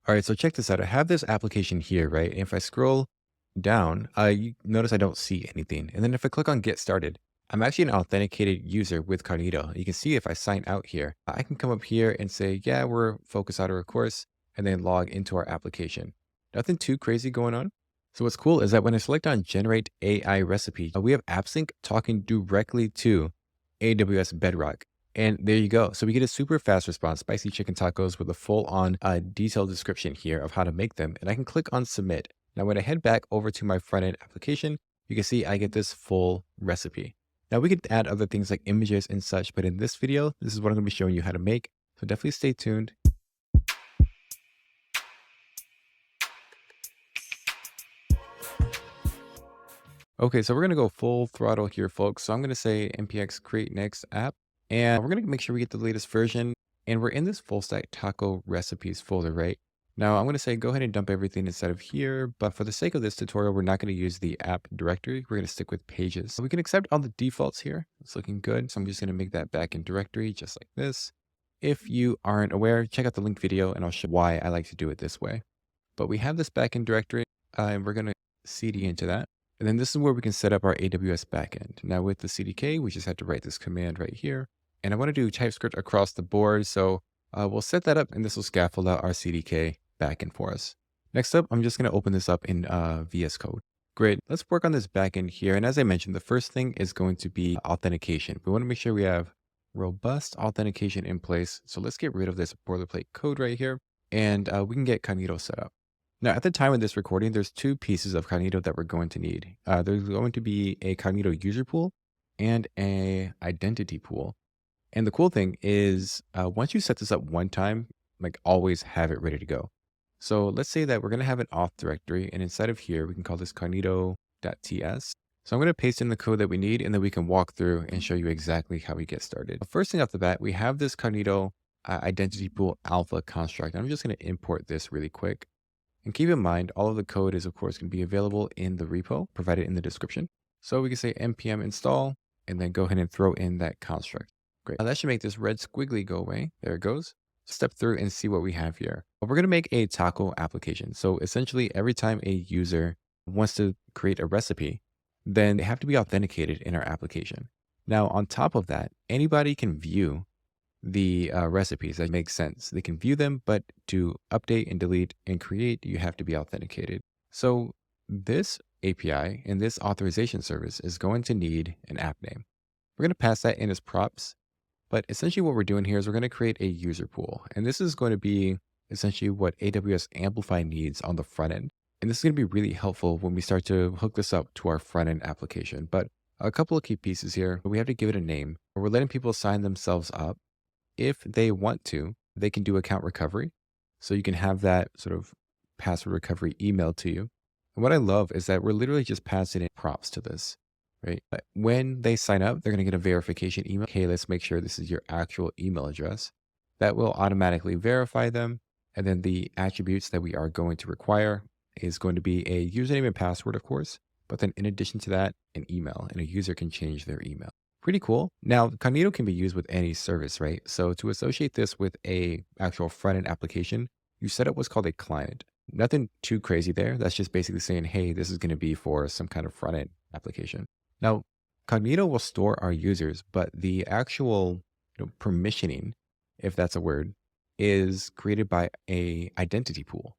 All right, so check this out. I have this application here, right? And if I scroll down, you notice I don't see anything. And then if I click on Get Started, I'm actually an authenticated user with Cognito. You can see if I sign out here, I can come up here and say, yeah, we're focus out of our course, and then log into our application. Nothing too crazy going on. So what's cool is that when I select on Generate AI Recipe, we have AppSync talking directly to AWS Bedrock. And there you go. So we get a super fast response, spicy chicken tacos with a full on detailed description here of how to make them. And I can click on submit. Now, when I head back over to my front end application, you can see I get this full recipe. Now we could add other things like images and such, but in this video, this is what I'm going to be showing you how to make. So definitely stay tuned. Okay, so we're going to go full throttle here, folks. So I'm going to say npx create next app, and we're going to make sure we get the latest version. And we're in this full stack taco recipes folder, right? Now I'm going to say go ahead and dump everything inside of here. But for the sake of this tutorial, we're not going to use the app directory. We're going to stick with pages. So we can accept all the defaults here. It's looking good. So I'm just going to make that backend directory just like this. If you aren't aware, check out the link video and I'll show why I like to do it this way. But we have this backend directory and we're going to cd into that. And then this is where we can set up our AWS backend. Now with the CDK, we just had to write this command right here. And I want to do TypeScript across the board. So we'll set that up and this will scaffold out our CDK backend for us. Next up, I'm just going to open this up in VS Code. Great. Let's work on this backend here. And as I mentioned, the first thing is going to be authentication. We want to make sure we have robust authentication in place. So let's get rid of this boilerplate code right here and we can get Cognito set up. Now, at the time of this recording, there's two pieces of Cognito that we're going to need. There's going to be a Cognito user pool and a identity pool. And the cool thing is once you set this up one time, like always have it ready to go. So let's say that we're going to have an auth directory. And inside of here, we can call this cognito.ts. So I'm going to paste in the code that we need, and then we can walk through and show you exactly how we get started. First thing off the bat, we have this Cognito identity pool alpha construct. I'm just going to import this really quick. And keep in mind, all of the code is, of course, going to be available in the repo provided in the description. So we can say npm install and then go ahead and throw in that construct. Great. Now that should make this red squiggly go away. There it goes. Step through and see what we have here. We're going to make a taco application. So essentially, every time a user wants to create a recipe, then they have to be authenticated in our application. Now, on top of that, anybody can view the recipes. That makes sense. They can view them, but to update and delete and create, you have to be authenticated. So this API and this authorization service is going to need an app name. We're going to pass that in as props, but essentially what we're doing here is we're going to create a user pool. And this is going to be essentially what AWS Amplify needs on the front end. And this is going to be really helpful when we start to hook this up to our front end application. But a couple of key pieces here, we have to give it a name. We're letting people sign themselves up. If they want to, they can do account recovery. So you can have that sort of password recovery emailed to you. And what I love is that we're literally just passing in props to this, right? But when they sign up, they're going to get a verification email. Okay, let's make sure this is your actual email address. That will automatically verify them. And then the attributes that we are going to require is going to be a username and password, of course. But then in addition to that, an email, and a user can change their email. Pretty cool. Now, Cognito can be used with any service, right? So to associate this with a actual front-end application, you set up what's called a client. Nothing too crazy there. That's just basically saying, hey, this is going to be for some kind of front-end application. Now, Cognito will store our users, but the actual permissioning, if that's a word, is created by a identity pool.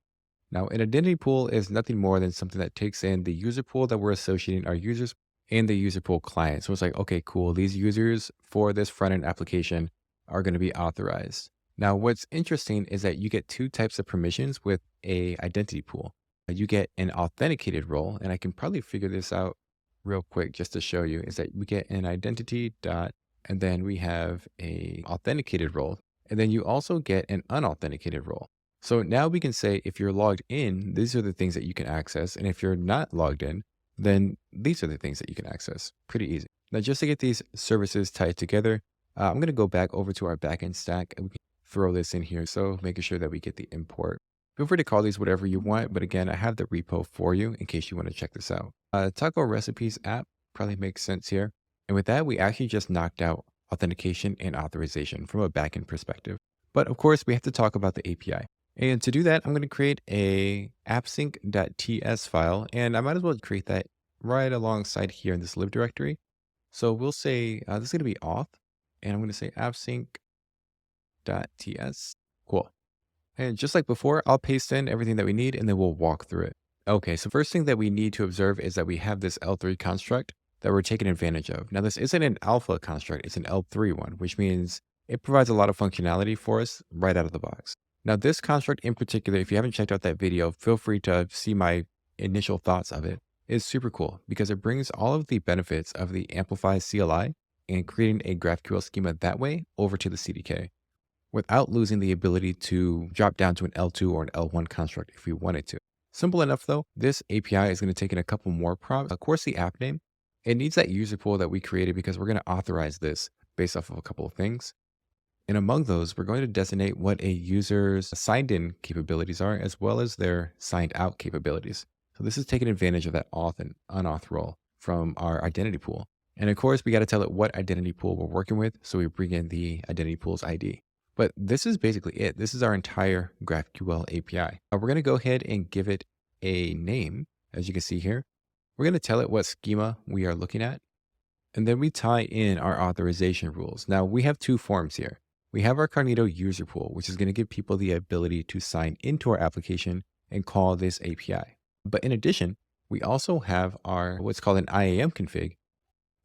Now, an identity pool is nothing more than something that takes in the user pool that we're associating our users in the user pool client. So it's like, okay, cool. These users for this front-end application are going to be authorized. Now, what's interesting is that you get two types of permissions with a identity pool. You get an authenticated role, and I can probably figure this out real quick just to show you, is that we get an identity dot, and then we have a authenticated role, and then you also get an unauthenticated role. So now we can say, if you're logged in, these are the things that you can access. And if you're not logged in, then these are the things that you can access. Pretty easy. Now, just to get these services tied together, I'm going to go back over to our backend stack and we can throw this in here. So making sure that we get the import. Feel free to call these whatever you want. But again, I have the repo for you in case you want to check this out. Taco Recipes app probably makes sense here. And with that, we actually just knocked out authentication and authorization from a backend perspective. But of course, we have to talk about the API. And to do that, I'm going to create a appsync.ts file, and I might as well create that right alongside here in this lib directory. So we'll say this is going to be auth, and I'm going to say appsync.ts. Cool. And just like before, I'll paste in everything that we need, and then we'll walk through it. Okay, so first thing that we need to observe is that we have this L3 construct that we're taking advantage of. Now, this isn't an alpha construct, it's an L3 one, which means it provides a lot of functionality for us right out of the box. Now, this construct in particular, if you haven't checked out that video, feel free to see my initial thoughts of it. It's super cool because it brings all of the benefits of the Amplify CLI and creating a GraphQL schema that way over to the CDK without losing the ability to drop down to an L2 or an L1 construct if we wanted to. Simple enough though, this API is going to take in a couple more prompts. Of course, the app name, it needs that user pool that we created because we're going to authorize this based off of a couple of things. And among those, we're going to designate what a user's signed in capabilities are, as well as their signed out capabilities. So this is taking advantage of that auth and unauth role from our identity pool. And of course, we got to tell it what identity pool we're working with. So we bring in the identity pool's ID. But this is basically it. This is our entire GraphQL API. We're going to go ahead and give it a name. As you can see here, we're going to tell it what schema we are looking at. And then we tie in our authorization rules. Now we have two forms here. We have our Cognito user pool, which is going to give people the ability to sign into our application and call this API. But in addition, we also have our what's called an IAM config.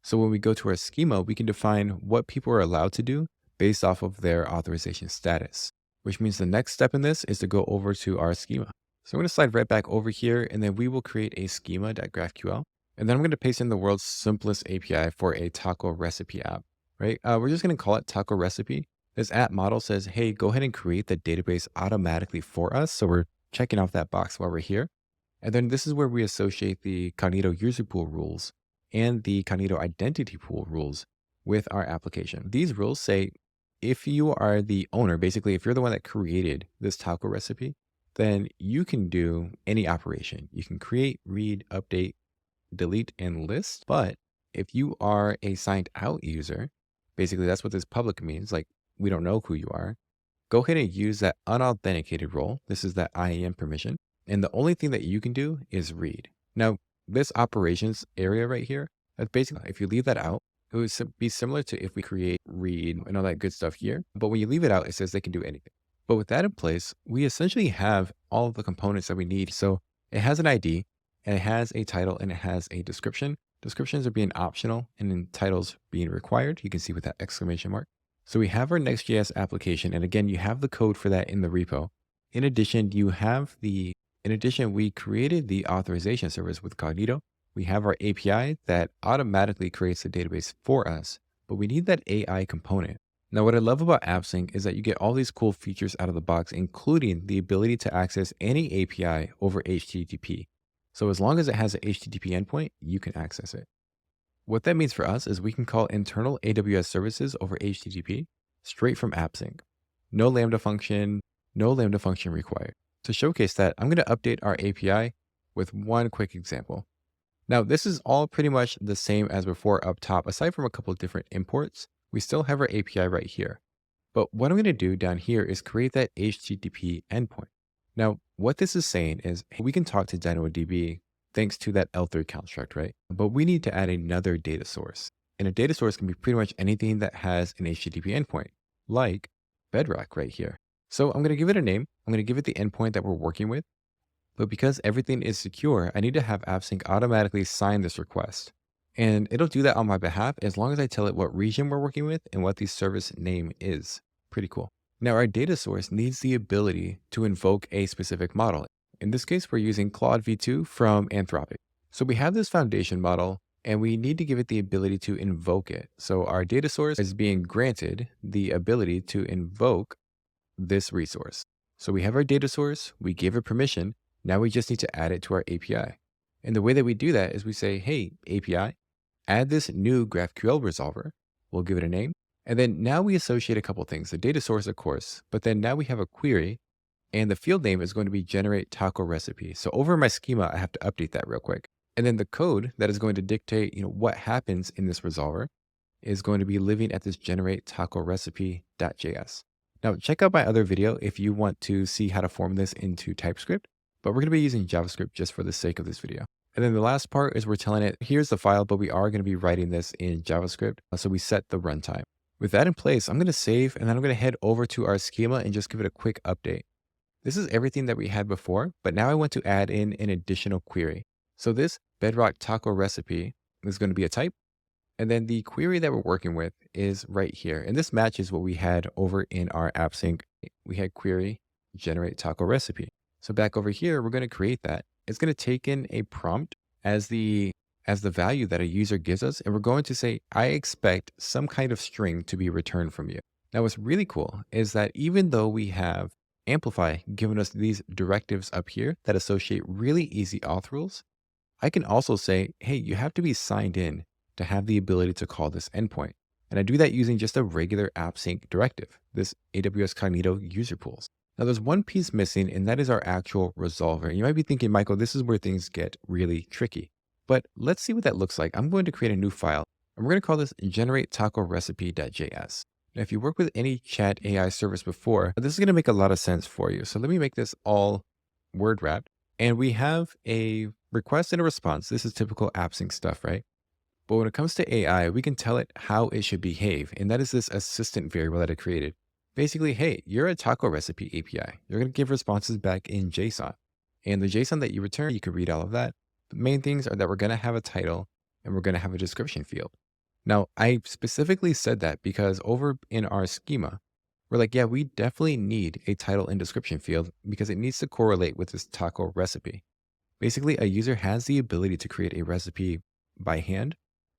So when we go to our schema, we can define what people are allowed to do based off of their authorization status, which means the next step in this is to go over to our schema. So I'm going to slide right back over here, and then we will create a schema.graphql. And then I'm going to paste in the world's simplest API for a taco recipe app, right? We're just going to call it taco recipe. This app model says, hey, go ahead and create the database automatically for us. So we're checking off that box while we're here. And then this is where we associate the Cognito user pool rules and the Cognito identity pool rules with our application. These rules say, if you are the owner, basically, if you're the one that created this taco recipe, then you can do any operation. You can create, read, update, delete, and list. But if you are a signed out user, basically that's what this public means. Like, we don't know who you are. Go ahead and use that unauthenticated role. This is that IAM permission. And the only thing that you can do is read. Now, this operations area right here, that's basically, if you leave that out, it would be similar to if we create, read, and all that good stuff here. But when you leave it out, it says they can do anything. But with that in place, we essentially have all of the components that we need. So it has an ID, and it has a title, and it has a description. Descriptions are being optional, and then titles being required. You can see with that exclamation mark. So we have our Next.js application. And again, you have the code for that in the repo. In addition, we created the authorization service with Cognito. We have our API that automatically creates the database for us, but we need that AI component. Now, what I love about AppSync is that you get all these cool features out of the box, including the ability to access any API over HTTP. So as long as it has an HTTP endpoint, you can access it. What that means for us is we can call internal AWS services over HTTP straight from AppSync. No Lambda function required. To showcase that, I'm going to update our API with one quick example. Now, this is all pretty much the same as before up top, aside from a couple of different imports. We still have our API right here. But what I'm going to do down here is create that HTTP endpoint. Now, what this is saying is we can talk to DynamoDB thanks to that L3 construct, right? But we need to add another data source. And a data source can be pretty much anything that has an HTTP endpoint, like Bedrock right here. So I'm going to give it a name. I'm going to give it the endpoint that we're working with. But because everything is secure, I need to have AppSync automatically sign this request. And it'll do that on my behalf as long as I tell it what region we're working with and what the service name is. Pretty cool. Now, our data source needs the ability to invoke a specific model. In this case, we're using Claude V2 from Anthropic. So we have this foundation model and we need to give it the ability to invoke it. So our data source is being granted the ability to invoke this resource. So we have our data source, we gave it permission. Now we just need to add it to our API. And the way that we do that is we say, hey, API, add this new GraphQL resolver. We'll give it a name. And then now we associate a couple of things, the data source, of course, but then now we have a query and the field name is going to be generate taco recipe. So over in my schema, I have to update that real quick. And then the code that is going to dictate, what happens in this resolver is going to be living at this generate taco recipe.js. Now, check out my other video if you want to see how to form this into TypeScript, but we're going to be using JavaScript just for the sake of this video. And then the last part is we're telling it, here's the file, but we are going to be writing this in JavaScript. So we set the runtime. With that in place, I'm going to save and then I'm going to head over to our schema and just give it a quick update. This is everything that we had before, but now I want to add in an additional query. So this bedrock taco recipe is going to be a type. And then the query that we're working with is right here. And this matches what we had over in our AppSync. We had query generate taco recipe. So back over here, we're going to create that. It's going to take in a prompt as the value that a user gives us. And we're going to say, I expect some kind of string to be returned from you. Now, what's really cool is that even though we have Amplify giving us these directives up here that associate really easy auth rules, I can also say, hey, you have to be signed in to have the ability to call this endpoint. And I do that using just a regular AppSync directive, this AWS Cognito user pools. Now there's one piece missing, and that is our actual resolver. You might be thinking, Michael, this is where things get really tricky. But let's see what that looks like. I'm going to create a new file, and we're going to call this generate taco recipe.js. Now, if you work with any chat AI service before, this is going to make a lot of sense for you. So let me make this all word wrapped. And we have a request and a response. This is typical AppSync stuff, right? But when it comes to AI, we can tell it how it should behave. And that is this assistant variable that I created. Basically, hey, you're a taco recipe API. You're going to give responses back in JSON. And the JSON that you return, you can read all of that. The main things are that we're going to have a title and we're going to have a description field. Now, I specifically said that because over in our schema, we're like, yeah, we definitely need a title and description field because it needs to correlate with this taco recipe. Basically, a user has the ability to create a recipe by hand,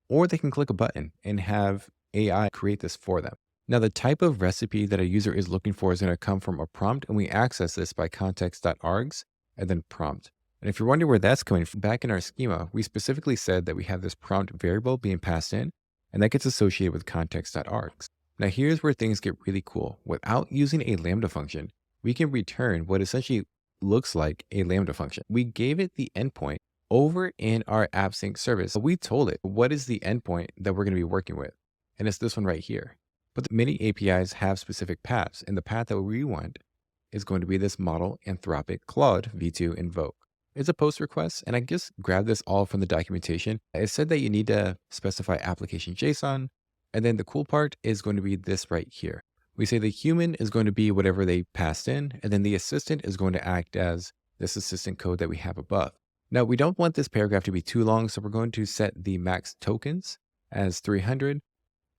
or they can click a button and have AI create this for them. Now, the type of recipe that a user is looking for is going to come from a prompt, and we access this by context.args and then prompt. And if you're wondering where that's coming from, back in our schema, we specifically said that we have this prompt variable being passed in, and that gets associated with context.args. Now, here's where things get really cool. Without using a Lambda function, we can return what essentially looks like a Lambda function. We gave it the endpoint over in our AppSync service. We told it what is the endpoint that we're going to be working with. And it's this one right here. But many APIs have specific paths. And the path that we want is going to be this model Anthropic Claude V2 invoke. It's a post request. And I just grabbed this all from the documentation. It said that you need to specify application JSON. And then the cool part is going to be this right here. We say the human is going to be whatever they passed in. And then the assistant is going to act as this assistant code that we have above. Now, we don't want this paragraph to be too long, so we're going to set the max tokens as 300.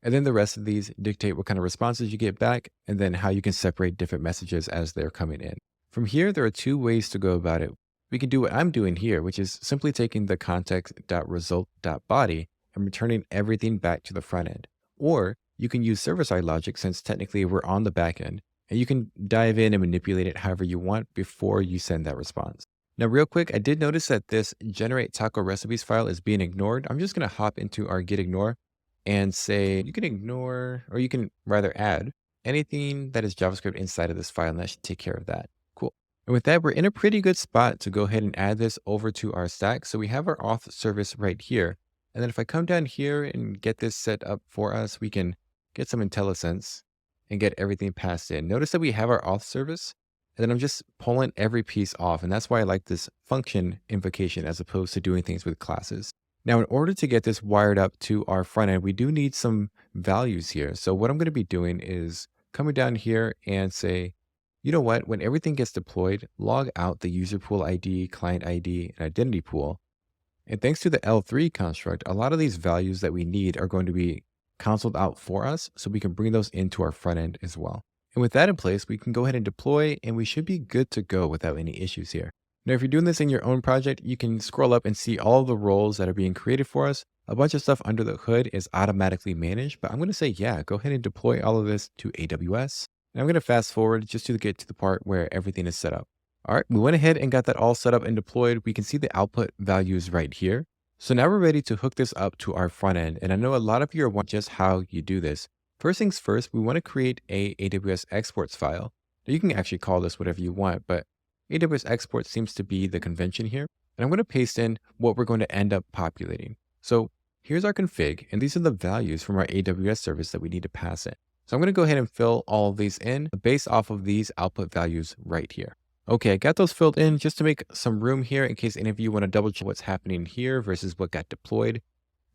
And then the rest of these dictate what kind of responses you get back, and then how you can separate different messages as they're coming in. From here, there are two ways to go about it. We can do what I'm doing here, which is simply taking the context.result.body and returning everything back to the front end. Or you can use server-side logic, since technically we're on the back end, and you can dive in and manipulate it however you want before you send that response. Now, real quick, I did notice that this generate taco recipes file is being ignored. I'm just going to hop into our git ignore and say, you can ignore, or you can rather add anything that is JavaScript inside of this file, and that should take care of that. Cool. And with that, we're in a pretty good spot to go ahead and add this over to our stack. So we have our auth service right here. And then if I come down here and get this set up for us, we can get some IntelliSense and get everything passed in. Notice that we have our auth service. And then I'm just pulling every piece off. And that's why I like this function invocation as opposed to doing things with classes. Now, in order to get this wired up to our front end, we do need some values here. So what I'm going to be doing is coming down here and say, you know what, when everything gets deployed, log out the user pool ID, client ID, and identity pool. And thanks to the L3 construct, a lot of these values that we need are going to be consoled out for us, so we can bring those into our front end as well. And with that in place, we can go ahead and deploy, and we should be good to go without any issues here. Now, if you're doing this in your own project, you can scroll up and see all the roles that are being created for us. A bunch of stuff under the hood is automatically managed, but I'm going to say, yeah, go ahead and deploy all of this to AWS. And I'm going to fast forward just to get to the part where everything is set up. All right, we went ahead and got that all set up and deployed. We can see the output values right here. So now we're ready to hook this up to our front end. And I know a lot of you are wondering just how you do this. First things first, we want to create a AWS exports file. Now, you can actually call this whatever you want, but AWS export seems to be the convention here. And I'm going to paste in what we're going to end up populating. So here's our config, and these are the values from our AWS service that we need to pass in. So I'm going to go ahead and fill all of these in based off of these output values right here. Okay, I got those filled in just to make some room here in case any of you want to double check what's happening here versus what got deployed.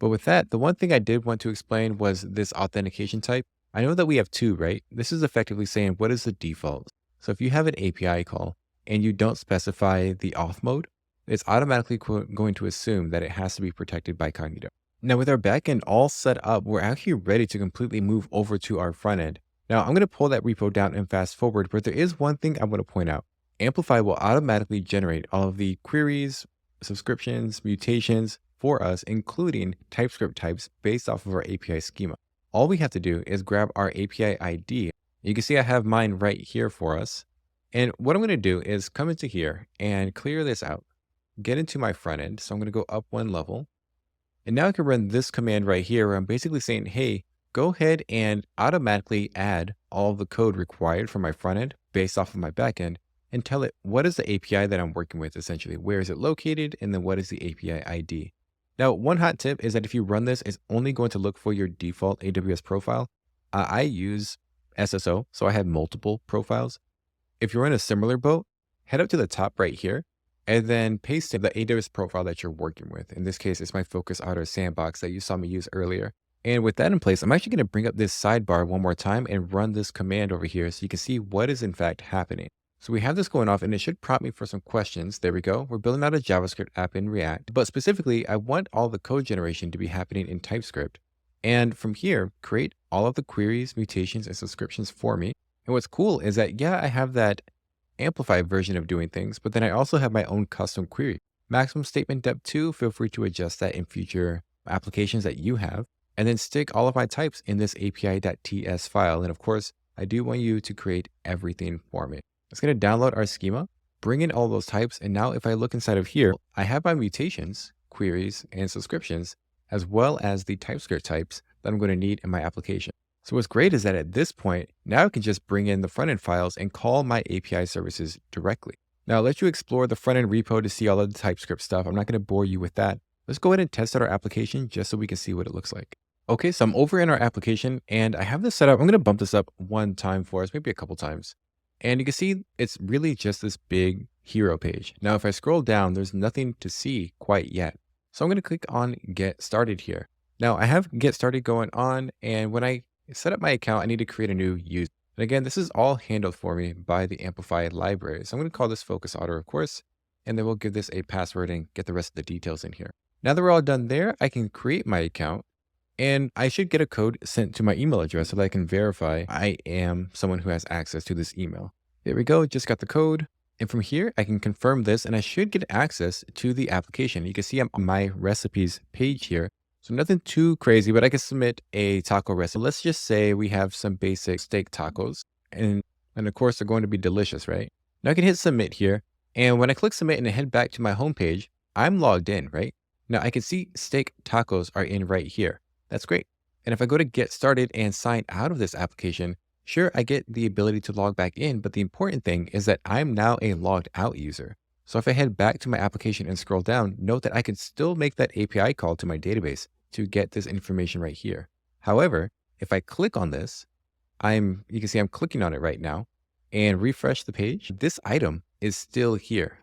But with that, the one thing I did want to explain was this authentication type. I know that we have two, right? This is effectively saying what is the default. So if you have an API call and you don't specify the auth mode, it's automatically going to assume that it has to be protected by Cognito. Now with our backend all set up, we're actually ready to completely move over to our front end. Now I'm going to pull that repo down and fast forward, but there is one thing I want to point out. Amplify will automatically generate all of the queries, subscriptions, mutations for us, including TypeScript types based off of our API schema. All we have to do is grab our API ID. You can see I have mine right here for us. And what I'm going to do is come into here and clear this out, get into my front end. So I'm going to go up one level. And now I can run this command right here where I'm basically saying, hey, go ahead and automatically add all of the code required for my front end based off of my backend and tell it what is the API that I'm working with essentially. Where is it located? And then what is the API ID? Now, one hot tip is that if you run this, it's only going to look for your default AWS profile. I use SSO, so I have multiple profiles. If you're in a similar boat, head up to the top right here and then paste in the AWS profile that you're working with. In this case, it's my Focus Outer Sandbox that you saw me use earlier. And with that in place, I'm actually going to bring up this sidebar one more time and run this command over here so you can see what is in fact happening. So we have this going off and it should prompt me for some questions. There we go. We're building out a JavaScript app in React, but specifically, I want all the code generation to be happening in TypeScript. And from here, create all of the queries, mutations, and subscriptions for me. And what's cool is that, yeah, I have that amplified version of doing things, but then I also have my own custom query. Maximum statement depth 2, feel free to adjust that in future applications that you have. And then stick all of my types in this api.ts file. And of course, I do want you to create everything for me. It's going to download our schema, bring in all those types. And now if I look inside of here, I have my mutations, queries, and subscriptions, as well as the TypeScript types that I'm going to need in my application. So what's great is that at this point, now I can just bring in the front-end files and call my API services directly. Now I'll let you explore the front-end repo to see all of the TypeScript stuff. I'm not going to bore you with that. Let's go ahead and test out our application just so we can see what it looks like. Okay, so I'm over in our application and I have this set up. I'm going to bump this up one time for us, maybe a couple times. And you can see it's really just this big hero page. Now, if I scroll down, there's nothing to see quite yet. So I'm going to click on Get Started here. Now I have Get Started going on. And when I set up my account, I need to create a new user. And again, this is all handled for me by the Amplify library. So I'm going to call this Focus Outer, of course, and then we'll give this a password and get the rest of the details in here. Now that we're all done there, I can create my account. And I should get a code sent to my email address so that I can verify I am someone who has access to this email. There we go, just got the code. And from here, I can confirm this and I should get access to the application. You can see I'm on my recipes page here. So nothing too crazy, but I can submit a taco recipe. Let's just say we have some basic steak tacos and of course they're going to be delicious, right? Now I can hit submit here. And when I click submit and I head back to my homepage, I'm logged in, right? Now I can see steak tacos are in right here. That's great. And if I go to get started and sign out of this application, sure, I get the ability to log back in, but the important thing is that I'm now a logged out user. So if I head back to my application and scroll down, note that I can still make that API call to my database to get this information right here. However, if I click on this, you can see I'm clicking on it right now and refresh the page. This item is still here.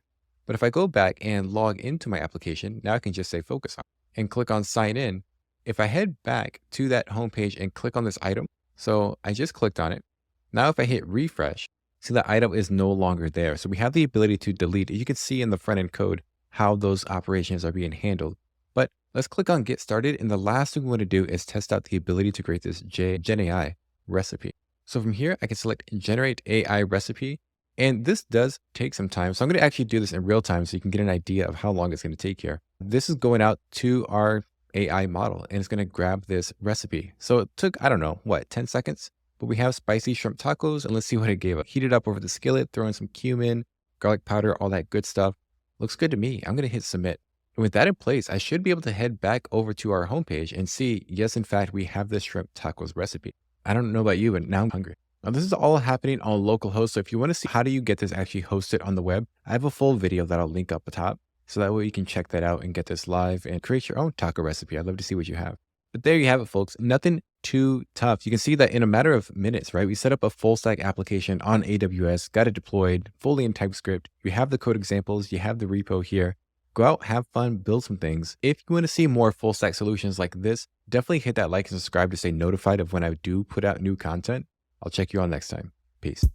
But if I go back and log into my application, now I can just say focus on and click on sign in. If I head back to that homepage and click on this item, so I just clicked on it. Now, if I hit refresh, see that item is no longer there. So we have the ability to delete it. You can see in the front end code how those operations are being handled. But let's click on get started. And the last thing we want to do is test out the ability to create this Gen AI recipe. So from here, I can select generate AI recipe. And this does take some time. So I'm going to actually do this in real time so you can get an idea of how long it's going to take here. This is going out to our AI model and it's going to grab this recipe. So it took, I don't know, 10 seconds? But we have spicy shrimp tacos and let's see what it gave us. Heat it up over the skillet, throw in some cumin, garlic powder, all that good stuff. Looks good to me. I'm going to hit submit. And with that in place, I should be able to head back over to our homepage and see, yes, in fact, we have this shrimp tacos recipe. I don't know about you, but now I'm hungry. Now this is all happening on localhost. So if you want to see how do you get this actually hosted on the web, I have a full video that I'll link up atop. So that way you can check that out and get this live and create your own taco recipe. I'd love to see what you have. But there you have it, folks. Nothing too tough. You can see that in a matter of minutes, right? We set up a full stack application on AWS, got it deployed fully in TypeScript. You have the code examples, you have the repo here. Go out, have fun, build some things. If you want to see more full stack solutions like this, definitely hit that like and subscribe to stay notified of when I do put out new content. I'll check you all next time. Peace.